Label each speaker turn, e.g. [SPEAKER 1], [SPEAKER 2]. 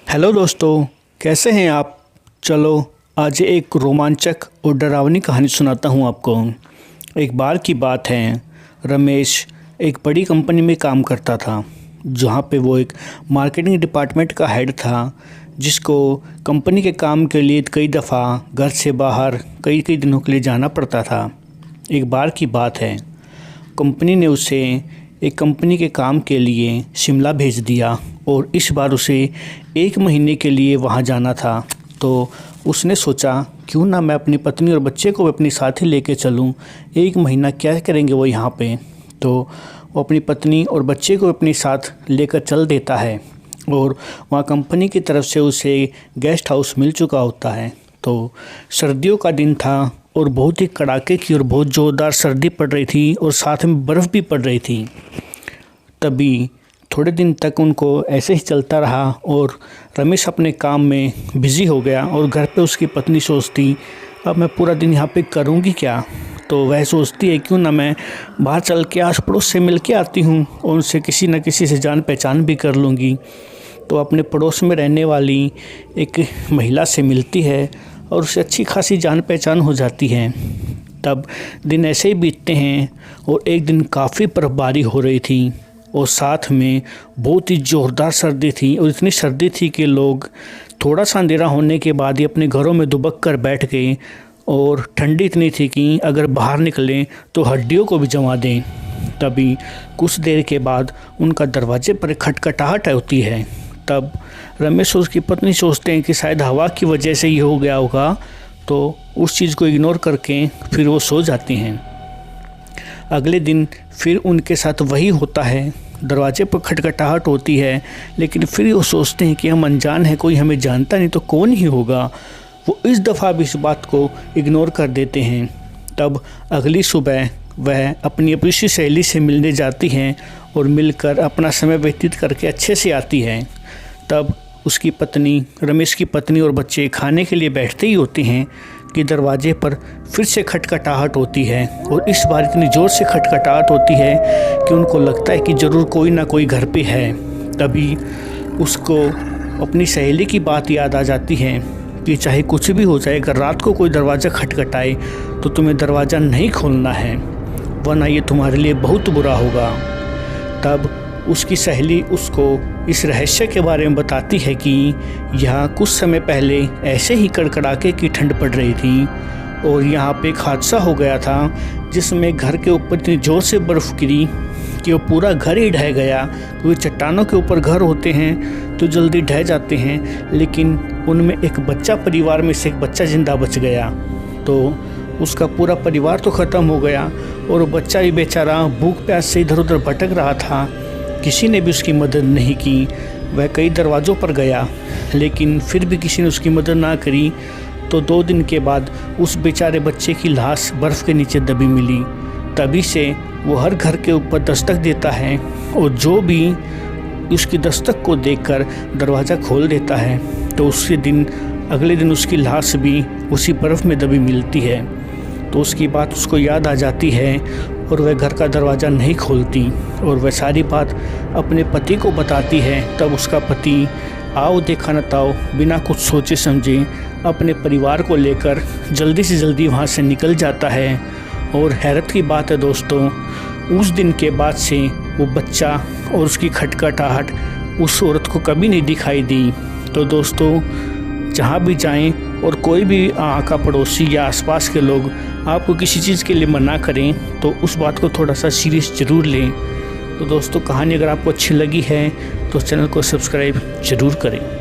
[SPEAKER 1] Hello दोस्तों, कैसे हैं आप। चलो आज एक रोमांचक और डरावनी कहानी सुनाता हूं आपको। एक बार की बात है, रमेश एक बड़ी कंपनी में काम करता था, जहां पे वो एक मार्केटिंग डिपार्टमेंट का हेड था, जिसको कंपनी के काम के लिए कई दफ़ा घर से बाहर कई कई दिनों के लिए जाना पड़ता था। एक बार की बात है, कंपनी ने उसे एक कंपनी के काम के लिए शिमला भेज दिया और इस बार उसे 1 महीने के लिए वहां जाना था। तो उसने सोचा, क्यों ना मैं अपनी पत्नी और बच्चे को अपने साथ ही लेके चलूं। 1 महीना क्या करेंगे वो यहाँ पे। तो वो अपनी पत्नी और बच्चे को अपने साथ लेकर चल देता है और वहाँ कंपनी की तरफ से उसे गेस्ट हाउस मिल चुका होता है। तो सर्दियों का दिन था और बहुत ही कड़ाके की और बहुत ज़ोरदार सर्दी पड़ रही थी और साथ में बर्फ़ भी पड़ रही थी। तभी थोड़े दिन तक उनको ऐसे ही चलता रहा और रमेश अपने काम में बिज़ी हो गया और घर पे उसकी पत्नी सोचती, अब मैं पूरा दिन यहाँ पे करूँगी क्या। तो वह सोचती है, क्यों ना मैं बाहर चल के आस पड़ोस से मिल के आती हूँ और उनसे किसी न किसी से जान पहचान भी कर लूँगी। तो अपने पड़ोस में रहने वाली एक महिला से मिलती है और उससे अच्छी खासी जान पहचान हो जाती है। तब दिन ऐसे ही बीतते हैं और एक दिन काफ़ी बर्फ़बारी हो रही थी और साथ में बहुत ही ज़ोरदार सर्दी थी और इतनी सर्दी थी कि लोग थोड़ा सा अंधेरा होने के बाद ही अपने घरों में दुबक कर बैठ गए और ठंडी इतनी थी कि अगर बाहर निकलें तो हड्डियों को भी जमा दें। तभी कुछ देर के बाद उनका दरवाजे पर खटखटाहट होती है। तब रमेश और उसकी पत्नी सोचते हैं कि शायद हवा की वजह से ये हो गया होगा, तो उस चीज़ को इग्नोर करके फिर वो सो जाती हैं। अगले दिन फिर उनके साथ वही होता है, दरवाजे पर खटखटाहट होती है, लेकिन फिर वो सोचते हैं कि हम अनजान हैं, कोई हमें जानता नहीं तो कौन ही होगा। वो इस दफ़ा भी इस बात को इग्नोर कर देते हैं। तब अगली सुबह वह अपनी अप्रिय सहेली से मिलने जाती हैं और मिलकर अपना समय व्यतीत करके अच्छे से आती हैं। तब उसकी पत्नी, रमेश की पत्नी और बच्चे खाने के लिए बैठते ही होते हैं कि दरवाजे पर फिर से खटखटाहट होती है और इस बार इतनी ज़ोर से खटखटाहट होती है कि उनको लगता है कि ज़रूर कोई ना कोई घर पे है। तभी उसको अपनी सहेली की बात याद आ जाती है कि चाहे कुछ भी हो जाए, अगर रात को कोई दरवाज़ा खटखटाए तो तुम्हें दरवाज़ा नहीं खोलना है, वरना ये तुम्हारे लिए बहुत बुरा होगा। तब उसकी सहेली उसको इस रहस्य के बारे में बताती है कि यहाँ कुछ समय पहले ऐसे ही कड़कड़ाके की ठंड पड़ रही थी और यहाँ पे एक हादसा हो गया था, जिसमें घर के ऊपर इतनी ज़ोर से बर्फ़ गिरी कि वो पूरा घर ही ढह गया। क्योंकि चट्टानों के ऊपर घर होते हैं तो जल्दी ढह जाते हैं, लेकिन उनमें एक बच्चा, परिवार में से एक बच्चा ज़िंदा बच गया। तो उसका पूरा परिवार तो ख़त्म हो गया और बच्चा ही बेचारा भूख प्यास से इधर उधर भटक रहा था। किसी ने भी उसकी मदद नहीं की। वह कई दरवाज़ों पर गया, लेकिन फिर भी किसी ने उसकी मदद ना करी। तो 2 दिन के बाद उस बेचारे बच्चे की लाश बर्फ़ के नीचे दबी मिली। तभी से वो हर घर के ऊपर दस्तक देता है और जो भी उसकी दस्तक को देखकर दरवाज़ा खोल देता है, तो अगले दिन उसकी लाश भी उसी बर्फ़ में दबी मिलती है। तो उसकी बात उसको याद आ जाती है और वह घर का दरवाज़ा नहीं खोलती और वह सारी बात अपने पति को बताती है। तब उसका पति आओ देखा न ताओ, बिना कुछ सोचे समझे अपने परिवार को लेकर जल्दी से जल्दी वहाँ से निकल जाता है। और हैरत की बात है दोस्तों, उस दिन के बाद से वो बच्चा और उसकी खटखटाहट उस औरत को कभी नहीं दिखाई दी। तो दोस्तों, जहाँ भी जाएं और कोई भी का पड़ोसी या आसपास के लोग आपको किसी चीज़ के लिए मना करें तो उस बात को थोड़ा सा सीरियस ज़रूर लें। तो दोस्तों, कहानी अगर आपको अच्छी लगी है तो चैनल को सब्सक्राइब ज़रूर करें।